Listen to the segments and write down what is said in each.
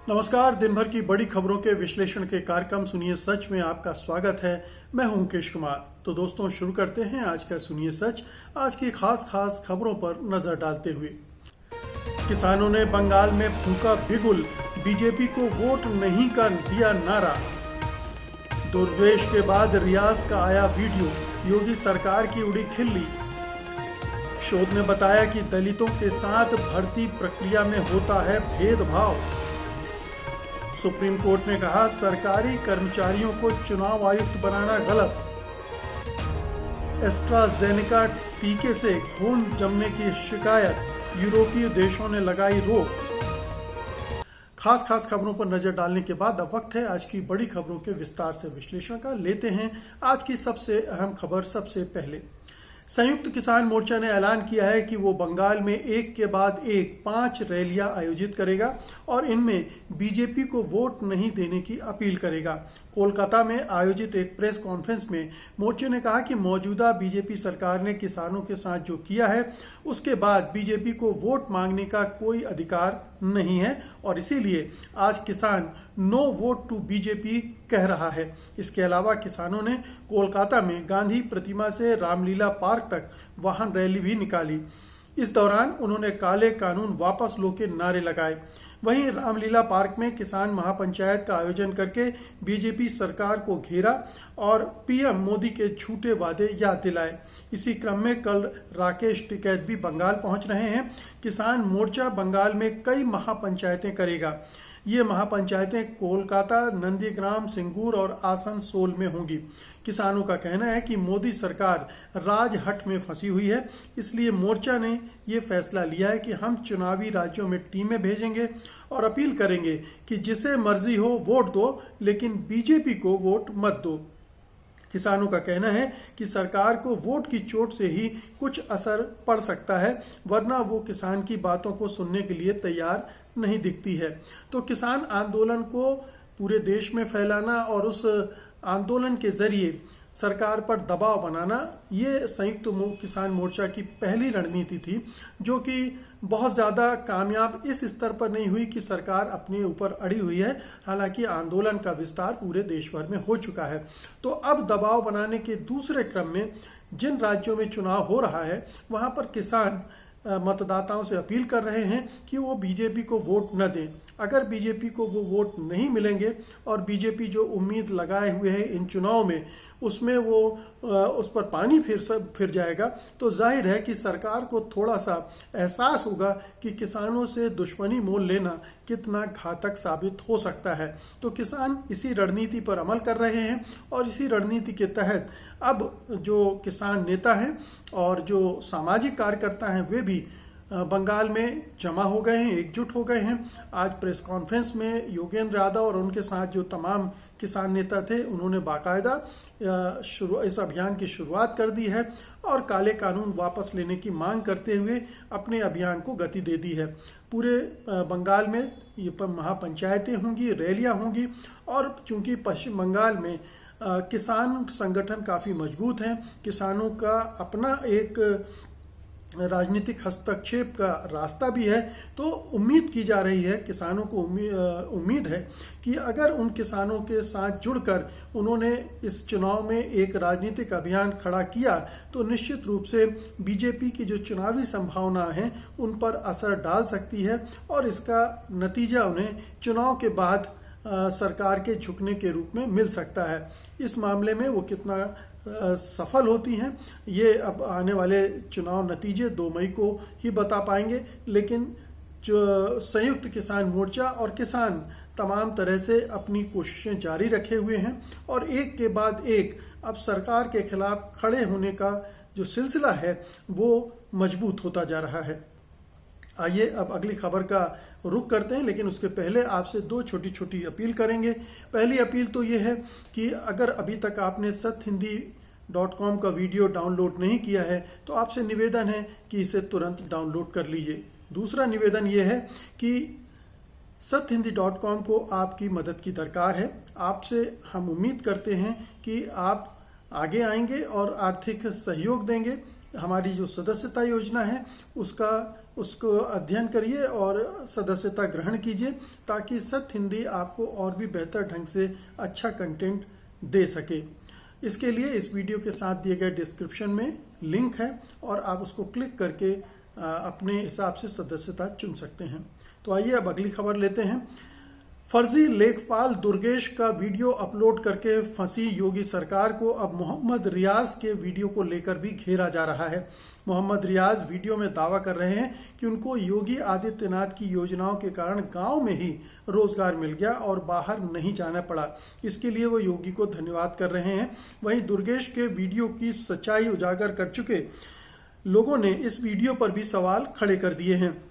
नमस्कार। दिन भर की बड़ी खबरों के विश्लेषण के कार्यक्रम सुनिए सच में आपका स्वागत है। मैं हूं मुकेश कुमार। तो दोस्तों, शुरू करते हैं आज का सुनिए सच। आज की खास खबरों पर नजर डालते हुए, किसानों ने बंगाल में फूंका बिगुल, बीजेपी को वोट नहीं का दिया नारा। दुर्देश के बाद रियाज का आया वीडियो, योगी सरकार की उड़ी खिल्ली। शोध ने बताया कि दलितों के साथ भर्ती प्रक्रिया में होता है भेदभाव। सुप्रीम कोर्ट ने कहा सरकारी कर्मचारियों को चुनाव आयुक्त बनाना गलत। एस्ट्राजेनेका टीके से खून जमने की शिकायत, यूरोपीय देशों ने लगाई रोक। खास खबरों पर नजर डालने के बाद अब वक्त है आज की बड़ी खबरों के विस्तार से विश्लेषण का। लेते हैं आज की सबसे अहम खबर। सबसे पहले, संयुक्त किसान मोर्चा ने ऐलान किया है कि वो बंगाल में एक के बाद एक 5 रैलियां आयोजित करेगा और इनमें बीजेपी को वोट नहीं देने की अपील करेगा। कोलकाता में आयोजित एक प्रेस कॉन्फ्रेंस में मोर्चे ने कहा कि मौजूदा बीजेपी सरकार ने किसानों के साथ जो किया है उसके बाद बीजेपी को वोट मांगने का कोई अधिकार नहीं है और इसीलिए आज किसान नो वोट टू बीजेपी कह रहा है। इसके अलावा किसानों ने कोलकाता में गांधी प्रतिमा से रामलीला पार्क तक वाहन रैली भी निकाली। इस दौरान उन्होंने काले कानून वापस लो के नारे लगाए। वहीं रामलीला पार्क में किसान महापंचायत का आयोजन करके बीजेपी सरकार को घेरा और पीएम मोदी के झूठे वादे याद दिलाए। इसी क्रम में कल राकेश टिकैत भी बंगाल पहुंच रहे हैं। किसान मोर्चा बंगाल में कई महापंचायतें करेगा। ये महापंचायतें कोलकाता, नंदीग्राम, सिंगूर और आसनसोल में होंगी। किसानों का कहना है कि मोदी सरकार राजहट में फंसी हुई है, इसलिए मोर्चा ने ये फैसला लिया है कि हम चुनावी राज्यों में टीमें भेजेंगे और अपील करेंगे कि जिसे मर्जी हो वोट दो, लेकिन बीजेपी को वोट मत दो। किसानों का कहना है कि सरकार को वोट की चोट से ही कुछ असर पड़ सकता है, वरना वो किसान की बातों को सुनने के लिए तैयार नहीं दिखती है। तो किसान आंदोलन को पूरे देश में फैलाना और उस आंदोलन के जरिए सरकार पर दबाव बनाना, ये संयुक्त किसान मोर्चा की पहली रणनीति थी, जो कि बहुत ज़्यादा कामयाब इस स्तर पर नहीं हुई कि सरकार अपने ऊपर अड़ी हुई है। हालांकि आंदोलन का विस्तार पूरे देश भर में हो चुका है। तो अब दबाव बनाने के दूसरे क्रम में जिन राज्यों में चुनाव हो रहा है वहां पर किसान मतदाताओं से अपील कर रहे हैं कि वो बीजेपी को वोट न दें। अगर बीजेपी को वो वोट नहीं मिलेंगे और बीजेपी जो उम्मीद लगाए हुए है इन चुनाव में उसमें वो उस पर पानी फिर जाएगा, तो जाहिर है कि सरकार को थोड़ा सा एहसास होगा कि किसानों से दुश्मनी मोल लेना कितना घातक साबित हो सकता है। तो किसान इसी रणनीति पर अमल कर रहे हैं और इसी रणनीति के तहत अब जो किसान नेता हैं और जो सामाजिक कार्यकर्ता हैं वे भी बंगाल में जमा हो गए हैं, एकजुट हो गए हैं। आज प्रेस कॉन्फ्रेंस में योगेंद्र यादव और उनके साथ जो तमाम किसान नेता थे उन्होंने बाकायदा इस अभियान की शुरुआत कर दी है और काले कानून वापस लेने की मांग करते हुए अपने अभियान को गति दे दी है। पूरे बंगाल में ये महापंचायतें होंगी, रैलियां होंगी और चूंकि पश्चिम बंगाल में किसान संगठन काफ़ी मजबूत हैं, किसानों का अपना एक राजनीतिक हस्तक्षेप का रास्ता भी है, तो उम्मीद की जा रही है, किसानों को उम्मीद है कि अगर उन किसानों के साथ जुड़कर उन्होंने इस चुनाव में एक राजनीतिक अभियान खड़ा किया तो निश्चित रूप से बीजेपी की जो चुनावी संभावना है उन पर असर डाल सकती है और इसका नतीजा उन्हें चुनाव के बाद सरकार के झुकने के रूप में मिल सकता है। इस मामले में वो कितना सफल होती हैं ये अब आने वाले चुनाव नतीजे 2 मई को ही बता पाएंगे। लेकिन जो संयुक्त किसान मोर्चा और किसान तमाम तरह से अपनी कोशिशें जारी रखे हुए हैं और एक के बाद एक अब सरकार के खिलाफ खड़े होने का जो सिलसिला है वो मजबूत होता जा रहा है। आइए अब अगली खबर का रुख करते हैं, लेकिन उसके पहले आपसे 2 छोटी अपील करेंगे। पहली अपील तो ये है कि अगर अभी तक आपने सत्यहिंदी.com का वीडियो डाउनलोड नहीं किया है तो आपसे निवेदन है कि इसे तुरंत डाउनलोड कर लीजिए। दूसरा निवेदन ये है कि सत्यहिंदी.com को आपकी मदद की दरकार है। आपसे हम उम्मीद करते हैं कि आप आगे आएंगे और आर्थिक सहयोग देंगे हमारी जो सदस्यता योजना है उसको अध्ययन करिए और सदस्यता ग्रहण कीजिए, ताकि सत्य हिंदी आपको और भी बेहतर ढंग से अच्छा कंटेंट दे सके। इसके लिए इस वीडियो के साथ दिए गए डिस्क्रिप्शन में लिंक है और आप उसको क्लिक करके अपने हिसाब से सदस्यता चुन सकते हैं। तो आइए अब अगली खबर लेते हैं। फर्जी लेखपाल दुर्गेश का वीडियो अपलोड करके फंसी योगी सरकार को अब मोहम्मद रियाज के वीडियो को लेकर भी घेरा जा रहा है। मोहम्मद रियाज वीडियो में दावा कर रहे हैं कि उनको योगी आदित्यनाथ की योजनाओं के कारण गांव में ही रोजगार मिल गया और बाहर नहीं जाना पड़ा। इसके लिए वो योगी को धन्यवाद कर रहे हैं। वहीं दुर्गेश के वीडियो की सच्चाई उजागर कर चुके लोगों ने इस वीडियो पर भी सवाल खड़े कर दिए हैं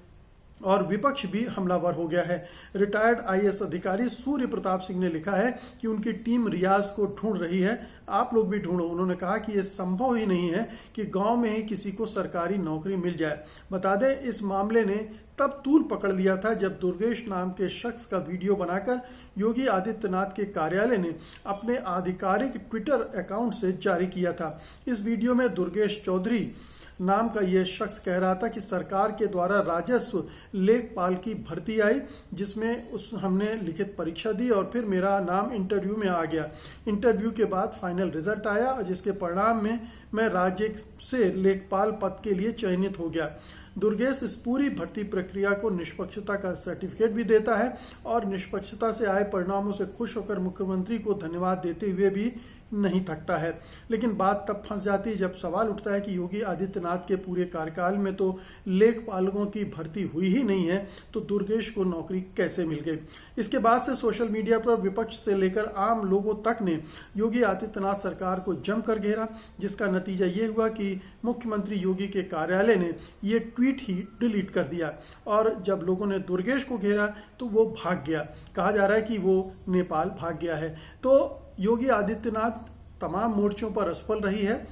और विपक्ष भी हमलावर हो गया है। रिटायर्ड आईएएस अधिकारी सूर्य प्रताप सिंह ने लिखा है कि उनकी टीम रियाज को ढूंढ रही है, आप लोग भी ढूंढो। उन्होंने कहा कि यह संभव ही नहीं है कि गांव में ही किसी को सरकारी नौकरी मिल जाए। बता दें, इस मामले ने तब तूल पकड़ लिया था जब दुर्गेश नाम के शख्स का वीडियो बनाकर योगी आदित्यनाथ के कार्यालय ने अपने आधिकारिक ट्विटर अकाउंट से जारी किया था। इस वीडियो में दुर्गेश चौधरी नाम का यह शख्स कह रहा था कि सरकार के द्वारा राजस्व लेखपाल की भर्ती आई, जिसमें हमने लिखित परीक्षा दी और फिर मेरा नाम इंटरव्यू में आ गया। इंटरव्यू के बाद फाइनल रिजल्ट आया और जिसके परिणाम में मैं राज्य से लेखपाल पद के लिए चयनित हो गया। दुर्गेश इस पूरी भर्ती प्रक्रिया को निष्पक्षता का सर्टिफिकेट भी देता है और निष्पक्षता से आए परिणामों से खुश होकर मुख्यमंत्री को धन्यवाद देते हुए भी नहीं थकता है। लेकिन बात तब फंस जाती है जब सवाल उठता है कि योगी आदित्यनाथ के पूरे कार्यकाल में तो लेखपालों की भर्ती हुई ही नहीं है, तो दुर्गेश को नौकरी कैसे मिल गई। इसके बाद से सोशल मीडिया पर विपक्ष से लेकर आम लोगों तक ने योगी आदित्यनाथ सरकार को जमकर घेरा, जिसका नतीजा ये हुआ कि मुख्यमंत्री योगी के कार्यालय ने ये ट्वीट ही डिलीट कर दिया और जब लोगों ने दुर्गेश को घेरा तो वो भाग गया। कहा जा रहा है कि वो नेपाल भाग गया है। तो योगी आदित्यनाथ तमाम मोर्चों पर असफल रही है,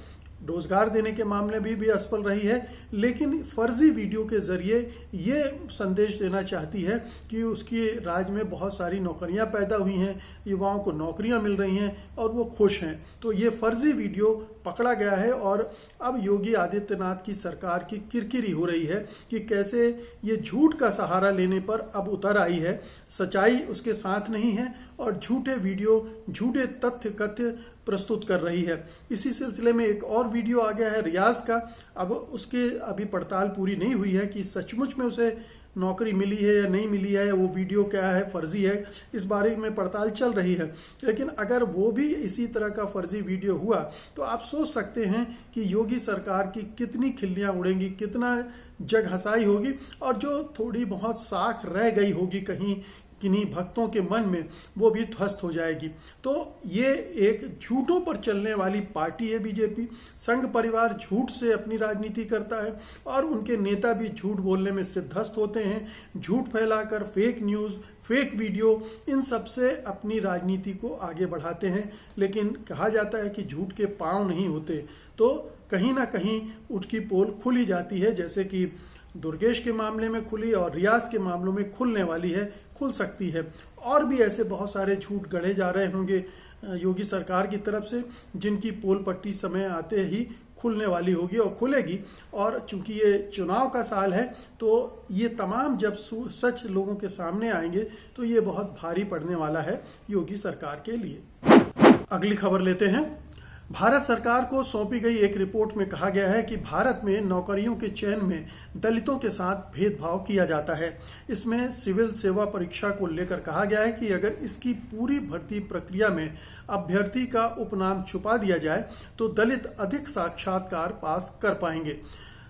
रोजगार देने के मामले में भी असफल रही है, लेकिन फर्जी वीडियो के जरिए ये संदेश देना चाहती है कि उसके राज्य में बहुत सारी नौकरियां पैदा हुई हैं, युवाओं को नौकरियां मिल रही हैं और वो खुश हैं। तो ये फर्जी वीडियो पकड़ा गया है और अब योगी आदित्यनाथ की सरकार की किरकिरी हो रही है कि कैसे ये झूठ का सहारा लेने पर अब उतर आई है, सच्चाई उसके साथ नहीं है और झूठे वीडियो, झूठे कथ्य प्रस्तुत कर रही है। इसी सिलसिले में एक और वीडियो आ गया है रियाज का। अब उसके अभी पड़ताल पूरी नहीं हुई है कि सचमुच में उसे नौकरी मिली है या नहीं मिली है, वो वीडियो क्या है, फर्जी है, इस बारे में पड़ताल चल रही है। लेकिन अगर वो भी इसी तरह का फर्जी वीडियो हुआ तो आप सोच सकते हैं कि योगी सरकार की कितनी खिल्लियां उड़ेंगी, कितना जग हंसाई होगी और जो थोड़ी बहुत साख रह गई होगी कहीं किन्हीं भक्तों के मन में, वो भी ध्वस्त हो जाएगी। तो ये एक झूठों पर चलने वाली पार्टी है बीजेपी। संघ परिवार झूठ से अपनी राजनीति करता है और उनके नेता भी झूठ बोलने में सिद्धस्त होते हैं। झूठ फैलाकर फेक न्यूज़, फेक वीडियो, इन सब से अपनी राजनीति को आगे बढ़ाते हैं। लेकिन कहा जाता है कि झूठ के पांव नहीं होते, तो कहीं ना कहीं उसकी पोल खुली जाती है, जैसे कि दुर्गेश के मामले में खुली और रियाज के मामलों में खुलने वाली है, खुल सकती है। और भी ऐसे बहुत सारे झूठ गढ़े जा रहे होंगे योगी सरकार की तरफ से, जिनकी पोल पट्टी समय आते ही खुलने वाली होगी और खुलेगी। और चूंकि ये चुनाव का साल है तो ये तमाम जब सच लोगों के सामने आएंगे तो ये बहुत भारी पड़ने वाला है योगी सरकार के लिए। अगली खबर लेते हैं। भारत सरकार को सौंपी गई एक रिपोर्ट में कहा गया है कि भारत में नौकरियों के चयन में दलितों के साथ भेदभाव किया जाता है। इसमें सिविल सेवा परीक्षा को लेकर कहा गया है कि अगर इसकी पूरी भर्ती प्रक्रिया में अभ्यर्थी का उपनाम छुपा दिया जाए तो दलित अधिक साक्षात्कार पास कर पाएंगे।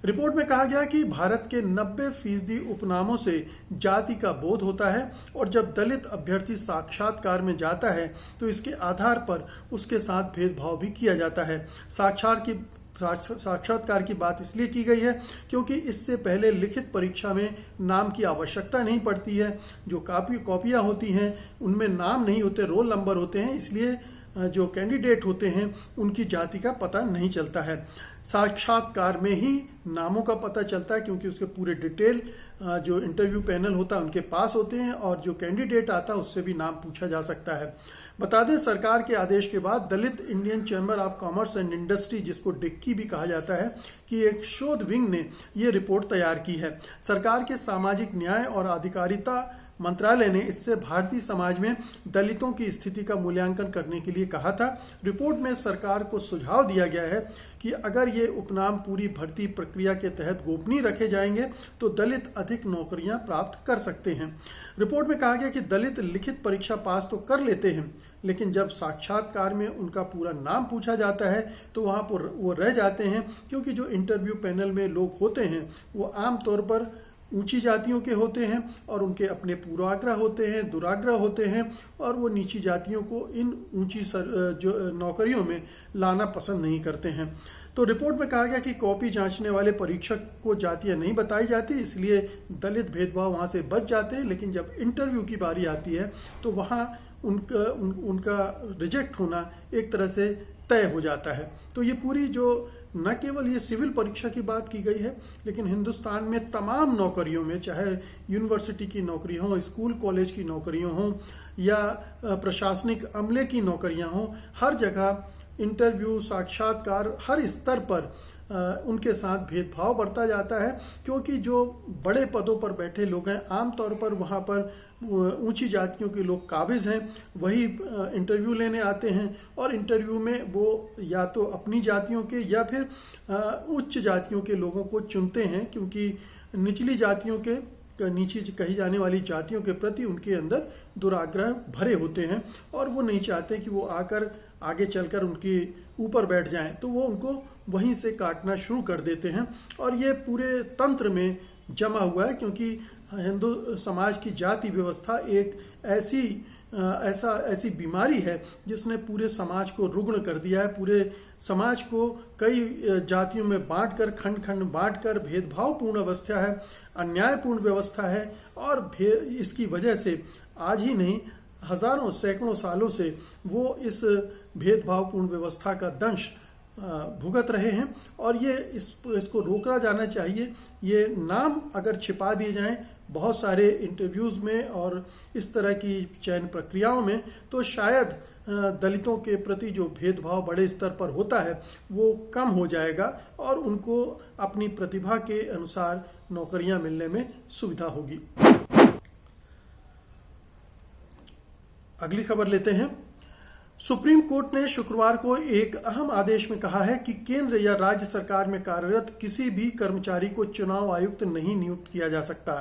रिपोर्ट में कहा गया कि भारत के 90% उपनामों से जाति का बोध होता है और जब दलित अभ्यर्थी साक्षात्कार में जाता है तो इसके आधार पर उसके साथ भेदभाव भी किया जाता है। साक्षात्कार की बात इसलिए की गई है क्योंकि इससे पहले लिखित परीक्षा में नाम की आवश्यकता नहीं पड़ती है। जो कॉपियां होती हैं उनमें नाम नहीं होते, रोल नंबर होते हैं, इसलिए जो कैंडिडेट होते हैं उनकी जाति का पता नहीं चलता है। साक्षात्कार में ही नामों का पता चलता है, क्योंकि उसके पूरे डिटेल जो इंटरव्यू पैनल होता है उनके पास होते हैं, और जो कैंडिडेट आता है उससे भी नाम पूछा जा सकता है। बता दें, सरकार के आदेश के बाद Dalit Indian chamber of commerce and industry, जिसको डिक्की भी कहा जाता है, कि एक शोध विंग ने ये रिपोर्ट तैयार की है। सरकार के सामाजिक न्याय और अधिकारिता मंत्रालय ने इससे भारतीय समाज में दलितों की स्थिति का मूल्यांकन करने के लिए कहा था। रिपोर्ट में सरकार को सुझाव दिया गया है कि अगर ये उपनाम पूरी भर्ती प्रक्रिया के तहत गोपनीय रखे जाएंगे तो दलित अधिक नौकरियां प्राप्त कर सकते हैं। रिपोर्ट में कहा गया कि दलित लिखित परीक्षा पास तो कर लेते हैं, लेकिन जब साक्षात्कार में उनका पूरा नाम पूछा जाता है तो वहाँ पर वो रह जाते हैं, क्योंकि जो इंटरव्यू पैनल में लोग होते हैं वो आमतौर पर ऊंची जातियों के होते हैं और उनके अपने पूर्वाग्रह होते हैं, दुराग्रह होते हैं, और वो नीची जातियों को इन ऊंची जो नौकरियों में लाना पसंद नहीं करते हैं। तो रिपोर्ट में कहा गया कि कॉपी जांचने वाले परीक्षक को जातियां नहीं बताई जाती, इसलिए दलित भेदभाव वहाँ से बच जाते हैं, लेकिन जब इंटरव्यू की बारी आती है तो वहाँ उनका रिजेक्ट होना एक तरह से तय हो जाता है। तो ये पूरी जो न केवल ये सिविल परीक्षा की बात की गई है, लेकिन हिंदुस्तान में तमाम नौकरियों में, चाहे यूनिवर्सिटी की नौकरी हो, स्कूल कॉलेज की नौकरियां हो या प्रशासनिक अमले की नौकरियां हो, हर जगह इंटरव्यू, साक्षात्कार, हर स्तर पर उनके साथ भेदभाव बढ़ता जाता है, क्योंकि जो बड़े पदों पर बैठे लोग हैं आमतौर पर वहाँ पर ऊंची जातियों के लोग काबिज हैं, वही इंटरव्यू लेने आते हैं, और इंटरव्यू में वो या तो अपनी जातियों के या फिर उच्च जातियों के लोगों को चुनते हैं, क्योंकि निचली जातियों के, नीची कही जाने वाली जातियों के प्रति उनके अंदर दुराग्रह भरे होते हैं और वो नहीं चाहते कि वो आकर आगे चलकर उनके ऊपर बैठ जाएं, तो वो उनको वहीं से काटना शुरू कर देते हैं। और ये पूरे तंत्र में जमा हुआ है, क्योंकि हिंदू समाज की जाति व्यवस्था एक ऐसी बीमारी है जिसने पूरे समाज को रुग्ण कर दिया है। पूरे समाज को कई जातियों में बांटकर, खंड खंड बांटकर भेदभावपूर्ण अवस्था है, अन्यायपूर्ण व्यवस्था है, और इसकी वजह से आज ही नहीं, हजारों सैकड़ों सालों से वो इस भेदभावपूर्ण व्यवस्था का दंश भुगत रहे हैं। और ये इसको रोका जाना चाहिए। ये नाम अगर छिपा दिए जाएं बहुत सारे इंटरव्यूज़ में और इस तरह की चयन प्रक्रियाओं में, तो शायद दलितों के प्रति जो भेदभाव बड़े स्तर पर होता है वो कम हो जाएगा और उनको अपनी प्रतिभा के अनुसार नौकरियां मिलने में सुविधा होगी। अगली खबर लेते हैं। सुप्रीम कोर्ट ने शुक्रवार को एक अहम आदेश में कहा है कि केंद्र या राज्य सरकार में कार्यरत किसी भी कर्मचारी को चुनाव आयुक्त नहीं नियुक्त किया जा सकता।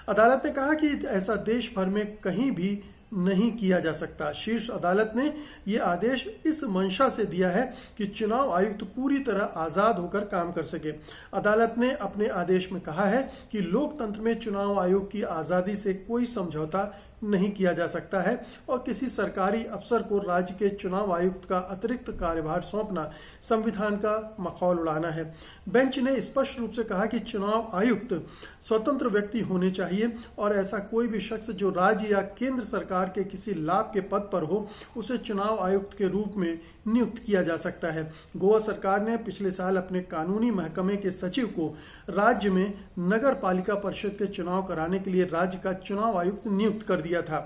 अदालत ने कहा कि ऐसा देश भर में कहीं भी नहीं किया जा सकता। शीर्ष अदालत ने यह आदेश इस मंशा से दिया है कि चुनाव आयुक्त पूरी तरह आजाद होकर काम कर सके। अदालत ने अपने आदेश में कहा है कि लोकतंत्र में चुनाव आयोग की आजादी से कोई समझौता नहीं किया जा सकता है और किसी सरकारी अफसर को राज्य के चुनाव आयुक्त का अतिरिक्त कार्यभार सौंपना संविधान का मखौल उड़ाना है। बेंच ने स्पष्ट रूप से कहा कि चुनाव आयुक्त स्वतंत्र व्यक्ति होने चाहिए और ऐसा कोई भी शख्स जो राज्य या केंद्र सरकार के किसी लाभ के पद पर हो उसे चुनाव आयुक्त के रूप में नियुक्त किया जा सकता है। गोवा सरकार ने पिछले साल अपने कानूनी महकमे के सचिव को राज्य में नगर पालिका परिषद के चुनाव कराने के लिए राज्य का चुनाव आयुक्त नियुक्त कर दिया था।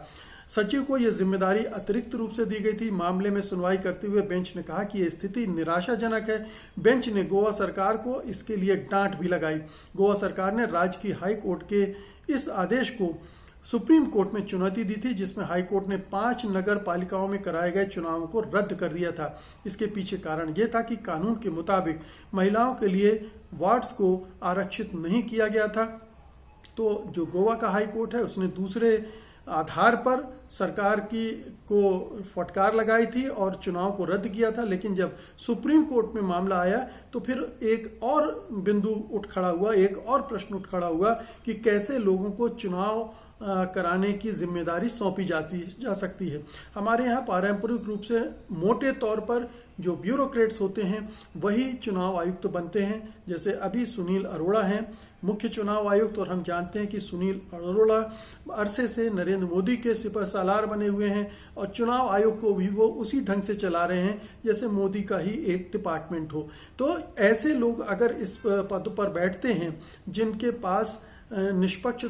सचिव को यह जिम्मेदारी अतिरिक्त रूप से दी गई थी। मामले में सुनवाई करते हुए बेंच ने कहा कि यह स्थिति निराशाजनक है। बेंच ने गोवा सरकार को इसके लिए डांट भी लगाई। गोवा सरकार ने राज्य की हाई कोर्ट के इस आदेश को सुप्रीम कोर्ट में चुनौती दी थी, जिसमें हाई कोर्ट ने 5 नगर पालिकाओं में कराए गए चुनावों को रद्द कर दिया था। इसके पीछे कारण यह था कि कानून के मुताबिक महिलाओं के लिए वार्ड्स को आरक्षित नहीं किया गया था। तो जो गोवा का हाई कोर्ट है उसने दूसरे आधार पर सरकार को फटकार लगाई थी और चुनाव को रद्द किया था। लेकिन जब सुप्रीम कोर्ट में मामला आया तो फिर एक और बिंदु उठ खड़ा हुआ, एक और प्रश्न उठ खड़ा हुआ कि कैसे लोगों को चुनाव कराने की जिम्मेदारी सौंपी जा सकती है। हमारे यहाँ पारंपरिक रूप से मोटे तौर पर जो ब्यूरोक्रेट्स होते हैं वही चुनाव आयुक्त बनते हैं। जैसे अभी सुनील अरोड़ा हैं मुख्य चुनाव आयुक्त, और हम जानते हैं कि सुनील अरोड़ा अरसे से नरेंद्र मोदी के सिपहसालार बने हुए हैं और चुनाव आयोग को भी वो उसी ढंग से चला रहे हैं जैसे मोदी का ही एक डिपार्टमेंट हो। तो ऐसे लोग अगर इस पद पर बैठते हैं जिनके पास निष्पक्ष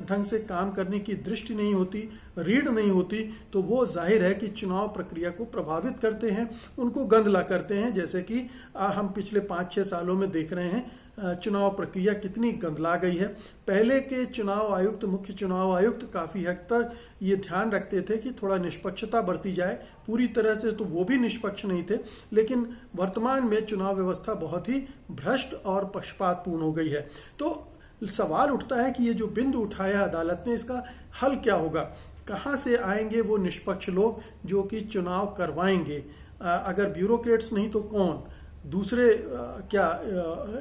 ढंग से काम करने की दृष्टि नहीं होती, रीढ़ नहीं होती, तो वो जाहिर है कि चुनाव प्रक्रिया को प्रभावित करते हैं, उनको गंदला करते हैं। जैसे कि हम पिछले 5-6 सालों में देख रहे हैं चुनाव प्रक्रिया कितनी गंदला गई है। पहले के चुनाव आयुक्त, मुख्य चुनाव आयुक्त काफ़ी हद तक ये ध्यान रखते थे कि थोड़ा निष्पक्षता बरती जाए। पूरी तरह से तो वो भी निष्पक्ष नहीं थे, लेकिन वर्तमान में चुनाव व्यवस्था बहुत ही भ्रष्ट और पक्षपातपूर्ण हो गई है। तो सवाल उठता है कि ये जो बिंदु उठाया अदालत ने, इसका हल क्या होगा? कहाँ से आएंगे वो निष्पक्ष लोग जो कि चुनाव करवाएंगे? अगर ब्यूरोक्रेट्स नहीं तो कौन? दूसरे क्या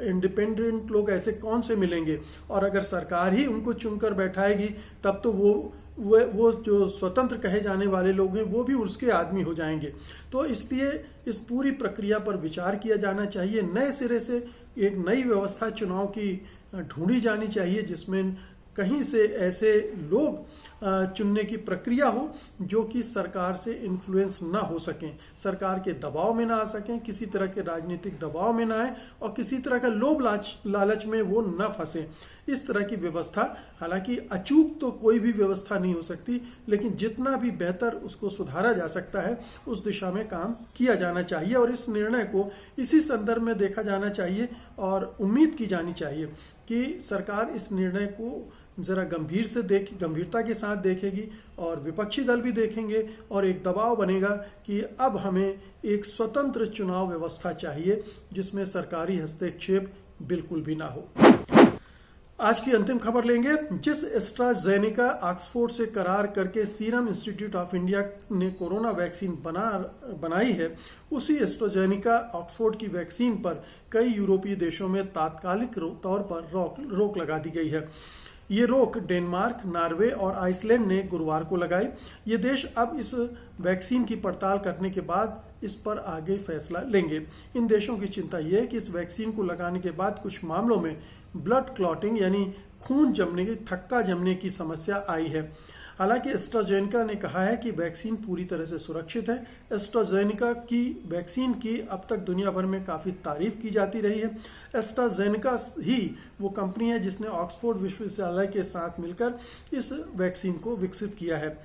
इंडिपेंडेंट लोग ऐसे कौन से मिलेंगे? और अगर सरकार ही उनको चुनकर बैठाएगी तब तो वो जो स्वतंत्र कहे जाने वाले लोग हैं वो भी उसके आदमी हो जाएंगे। तो इसलिए इस पूरी प्रक्रिया पर विचार किया जाना चाहिए। नए सिरे से एक नई व्यवस्था चुनाव की ढूंढी जानी चाहिए जिसमें कहीं से ऐसे लोग चुनने की प्रक्रिया हो जो कि सरकार से इन्फ्लुएंस ना हो सकें, सरकार के दबाव में ना आ सकें, किसी तरह के राजनीतिक दबाव में ना आए और किसी तरह का लोभ लालच में वो ना फंसे। इस तरह की व्यवस्था, हालांकि अचूक तो कोई भी व्यवस्था नहीं हो सकती, लेकिन जितना भी बेहतर उसको सुधारा जा सकता है उस दिशा में काम किया जाना चाहिए और इस निर्णय को इसी संदर्भ में देखा जाना चाहिए और उम्मीद की जानी चाहिए कि सरकार इस निर्णय को जरा गंभीरता के साथ देखेगी और विपक्षी दल भी देखेंगे और एक दबाव बनेगा कि अब हमें एक स्वतंत्र चुनाव व्यवस्था चाहिए जिसमें सरकारी हस्तक्षेप बिल्कुल भी ना हो। आज की अंतिम खबर लेंगे। जिस एस्ट्राजेनेका ऑक्सफोर्ड से करार करके सीरम इंस्टीट्यूट ऑफ इंडिया ने कोरोना वैक्सीन बनाई है, उसी एस्ट्राजेनेका ऑक्सफोर्ड की वैक्सीन पर कई यूरोपीय देशों में तात्कालिक तौर पर रोक लगा दी गई है। ये रोक डेनमार्क, नॉर्वे और आइसलैंड ने गुरुवार को लगाई। ये देश अब इस वैक्सीन की पड़ताल करने के बाद इस पर आगे फैसला लेंगे। इन देशों की चिंता यह है कि इस वैक्सीन को लगाने के बाद कुछ मामलों में ब्लड क्लॉटिंग यानी खून जमने की, थक्का जमने की समस्या आई है। हालांकि एस्ट्राजेनेका ने कहा है कि वैक्सीन पूरी तरह से सुरक्षित है। एस्ट्राजेनेका की वैक्सीन की अब तक दुनिया भर में काफ़ी तारीफ की जाती रही है। एस्ट्राजेनेका ही वो कंपनी है जिसने ऑक्सफोर्ड विश्वविद्यालय के साथ मिलकर इस वैक्सीन को विकसित किया है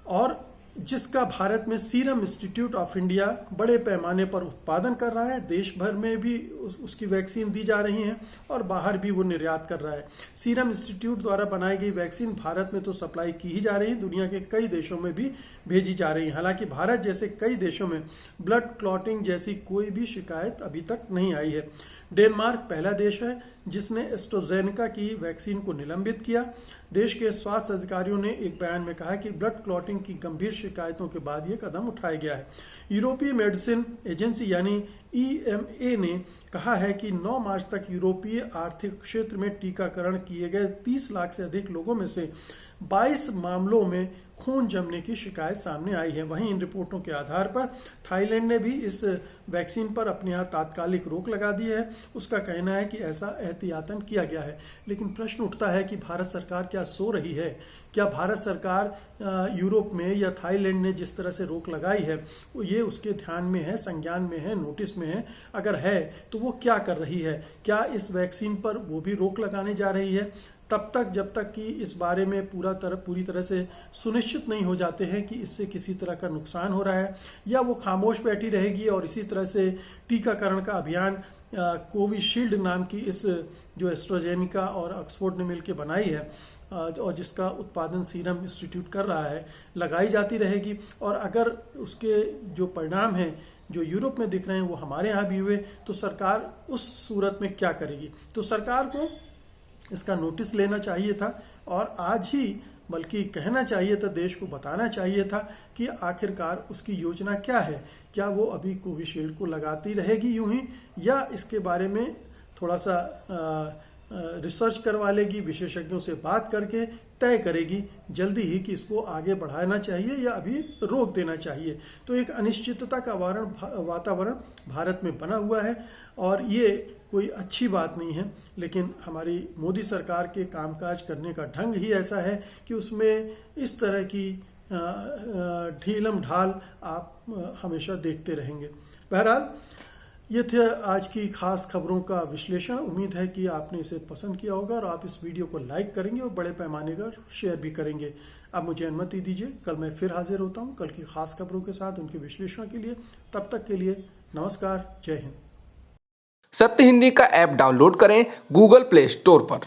और जिसका भारत में सीरम इंस्टीट्यूट ऑफ इंडिया बड़े पैमाने पर उत्पादन कर रहा है। देश भर में भी उसकी वैक्सीन दी जा रही है और बाहर भी वो निर्यात कर रहा है। सीरम इंस्टीट्यूट द्वारा बनाई गई वैक्सीन भारत में तो सप्लाई की ही जा रही है, दुनिया के कई देशों में भी भेजी जा रही है। हालांकि भारत जैसे कई देशों में ब्लड क्लॉटिंग जैसी कोई भी शिकायत अभी तक नहीं आई है। डेनमार्क पहला देश है जिसने एस्ट्राजेनेका की वैक्सीन को निलंबित किया। देश के स्वास्थ्य अधिकारियों ने एक बयान में कहा कि ब्लड क्लॉटिंग की गंभीर शिकायतों के बाद यह कदम उठाया गया है। यूरोपीय मेडिसिन एजेंसी यानी EMA ने कहा है कि 9 मार्च तक यूरोपीय आर्थिक क्षेत्र में टीकाकरण किए गए 30 लाख से अधिक लोगों में से 22 मामलों में खून जमने की शिकायत सामने आई है। वहीं इन रिपोर्टों के आधार पर थाईलैंड ने भी इस वैक्सीन पर अपने यहाँ तात्कालिक रोक लगा दी है। उसका कहना है कि ऐसा एहतियातन किया गया है। लेकिन प्रश्न उठता है कि भारत सरकार क्या सो रही है? क्या भारत सरकार यूरोप में या थाईलैंड ने जिस तरह से रोक लगाई है वो ये उसके ध्यान में है, संज्ञान में है, नोटिस में है? अगर है तो वो क्या कर रही है? क्या इस वैक्सीन पर वो भी रोक लगाने जा रही है? तब तक जब तक कि इस बारे में पूरी तरह से सुनिश्चित नहीं हो जाते हैं कि इससे किसी तरह का नुकसान हो रहा है, या वो खामोश बैठी रहेगी और इसी तरह से टीकाकरण का अभियान कोविशील्ड नाम की इस जो एस्ट्राजेनेका और ऑक्सफोर्ड ने मिलकर बनाई है और जिसका उत्पादन सीरम इंस्टीट्यूट कर रहा है, लगाई जाती रहेगी। और अगर उसके जो परिणाम हैं जो यूरोप में दिख रहे हैं वो हमारे यहाँ भी हुए तो सरकार उस सूरत में क्या करेगी? तो सरकार को इसका नोटिस लेना चाहिए था और आज ही बल्कि कहना चाहिए था, देश को बताना चाहिए था कि आखिरकार उसकी योजना क्या है। क्या वो अभी कोविशील्ड को लगाती रहेगी यूं ही, या इसके बारे में थोड़ा सा रिसर्च करवा लेगी, विशेषज्ञों से बात करके तय करेगी जल्दी ही कि इसको आगे बढ़ाना चाहिए या अभी रोक देना चाहिए। तो एक अनिश्चितता का वातावरण भारत में बना हुआ है और ये कोई अच्छी बात नहीं है, लेकिन हमारी मोदी सरकार के कामकाज करने का ढंग ही ऐसा है कि उसमें इस तरह की ढीलम ढाल आप हमेशा देखते रहेंगे। बहरहाल ये थे आज की खास खबरों का विश्लेषण। उम्मीद है कि आपने इसे पसंद किया होगा और आप इस वीडियो को लाइक करेंगे और बड़े पैमाने पर शेयर भी करेंगे। अब मुझे अनुमति दीजिए, कल मैं फिर हाजिर होता हूं कल की खास खबरों के साथ, उनके विश्लेषण के लिए। तब तक के लिए नमस्कार, जय हिंद। सत्य हिंदी का ऐप डाउनलोड करें गूगल प्ले स्टोर पर।